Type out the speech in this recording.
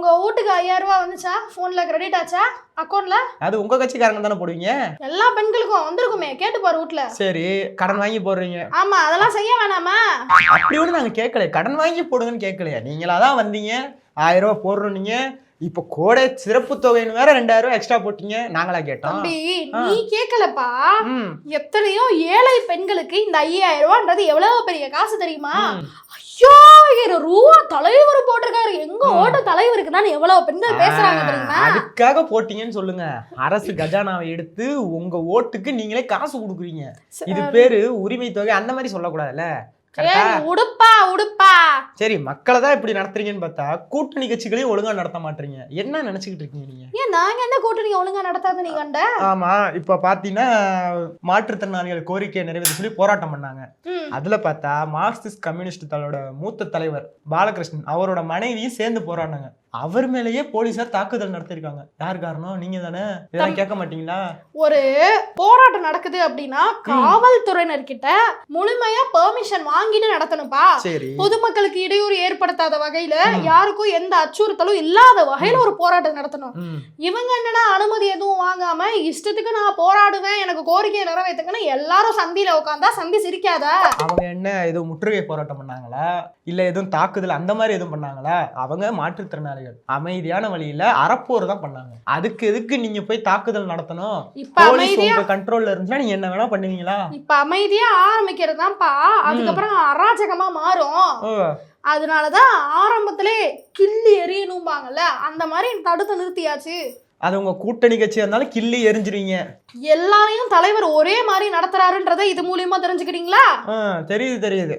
உங்க வீட்டுக்கு 5000 ரூபாய் வந்துச்சா? போன்ல கிரெடிட் ஆச்சா? அக்கௌண்ட்ல? அது உங்க கட்சிக்காரங்க தானே போடுவீங்க. எல்லா பெண்களுக்கும் வந்திருக்குமே, கேட்டு பாரு வீட்ல. சரி, கடன் வாங்கி போடுறீங்க. ஆமா, அதெல்லாம் செய்ய வேணாமா? அப்படி ஒண்ணு நாங்க கேட்கல, கடன் வாங்கி போடுங்கன்னு கேட்கலையா. நீங்களாதான் வந்தீங்க 1000 ரூபாய் போடுறோம். நீங்க இப்ப கோடை சிறப்பு தொகைன்னு வேற 2000 ரூபாய் எக்ஸ்ட்ரா போட்டீங்க. நாங்களா கேட்டோம்? தம்பி, நீ கேட்கலப்பா. எத்தனையோ ஏழை பெண்களுக்கு இந்த 5000 ரூபான்றது எவ்வளவு பெரிய காசு தெரியுமா? 5000 ரூபாய் தலைவர் போட்டிருக்காரு. எங்க ஓட்ட தலைவருக்கு தான் எவ்வளவு பெண்கள் பேசுறாங்க தெரியுமா? அதுக்காக போட்டீங்கன்னு சொல்லுங்க. அரசு கஜானாவை எடுத்து உங்க ஓட்டுக்கு நீங்களே காசு கொடுக்குறீங்க. இது பேரு உரிமை தொகை. அந்த மாதிரி சொல்லக்கூடாதுல்ல. உடுப்பா. சரி, மக்களை தான் இப்படி நடத்துறீங்கன்னு பார்த்தா கூட்டணி கட்சிகளையும் ஒழுங்கா நடத்த மாட்டீங்க. என்ன நினைச்சுக்கிட்டு இருக்கீங்க நீங்க? ஏன் நாங்க என்ன கூட்டணி ஒழுங்கா நடத்தாத நீ கண்ட? ஆமா, இப்ப பாத்தீங்கன்னா மாற்றுத்திறனாளிகள் கோரிக்கையை நிறைவேற்ற சொல்லி போராட்டம் பண்ணாங்க. அதுல பார்த்தா மார்க்சிஸ்ட் கம்யூனிஸ்ட் தளோட மூத்த தலைவர் பாலகிருஷ்ணன் அவரோட மனைவியும் சேர்ந்து போராடினாங்க. அவர் மேலேயே போலீசார் தாக்குதல் நடத்திருக்காங்க. யார் காரணம்? நீங்க தானே. இதெல்லாம் கேட்க மாட்டீங்களா? ஒரு போராட்டம் நடக்குது அப்படின்னா காவல்துறையினர் கிட்ட முழுமையா பெர்மிஷன் வாங்கிட்டு நடத்தணும்பா. சரி, பொதுமக்களுக்கு இடையூறு ஏற்படுத்தாத வகையில, யாருக்கும் எந்த அச்சுறுத்தலும் இல்லாத வகையில ஒரு போராட்டம் நடத்தணும். இவங்க என்னன்னா அனுமதி எதுவும் வாங்காம இஷ்டத்துக்கு நான் போராடுவேன், எனக்கு கோரிக்கையை நிறைவேற்றுங்கன்னு எல்லாரும் சந்தியில உட்காந்தா சந்தி சிரிக்காதா? அவங்க என்ன எதுவும் முற்றுகை போராட்டம் பண்ணாங்களா, இல்ல எதுவும் தாக்குதல் அந்த மாதிரி எதுவும் பண்ணாங்களா? அவங்க மாற்றுத்திறனாளிகள் அமைதியான வழியில அறப்போர் தான் பண்ணாங்க. அதுக்கு எதுக்கு நீங்க போய் தாக்குதல் நடத்தணும்? போலீஸ் உங்க கண்ட்ரோல்ல இருந்தா நீங்க என்ன வேணா பண்ணுவீங்களா? இப்ப அமைதியா ஆரம்பிக்கிறதுதான்ப்பா, அதுக்கப்புறம் அராஜகமா மாறும். அதனாலதான் ஆரம்பத்திலே கிள்ளி எறியணும்பாங்கல்ல, அந்த மாதிரி தடுத்து நிறுத்தியாச்சு. அது உங்க கூட்டணி கட்சியா இருந்தாலும் கிள்ளி எரிஞ்சிருவீங்க. எல்லாரையும் தலைவர் ஒரே மாதிரி நடத்துறாருன்றதை இது மூலியமா தெரிஞ்சுக்கிறீங்களா? தெரியுது.